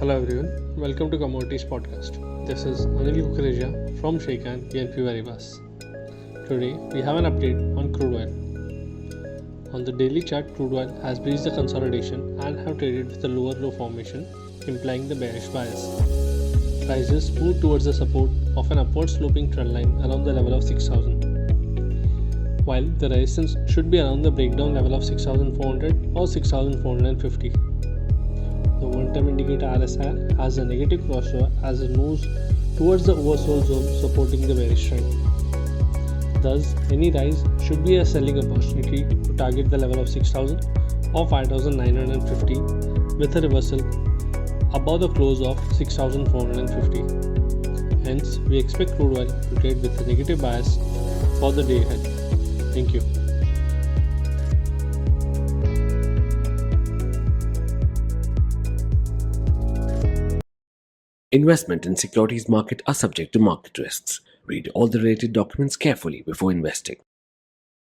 Hello everyone, welcome to Commodities podcast. This is 𝗀𝗲𝗀𝗶𝗃 from Sharekhan, BNP Paribas. Today we have an update on crude oil. On the daily chart, crude oil has breached the consolidation and have traded with a lower low formation, implying the bearish bias. Prices move towards the support of an upward sloping trend line around the level of 6,000. While the resistance should be around the breakdown level of 6,400 or 6,450. The one-time indicator RSI has a negative crossover as it moves towards the oversold zone supporting the bearish trend. Thus, any rise should be a selling opportunity to target the level of 6,000 or 5,950 with a reversal above the close of 6,450. Hence, we expect crude oil to trade with a negative bias for the day ahead. Thank you. Investment in securities market are subject to market risks. Read all the related documents carefully before investing.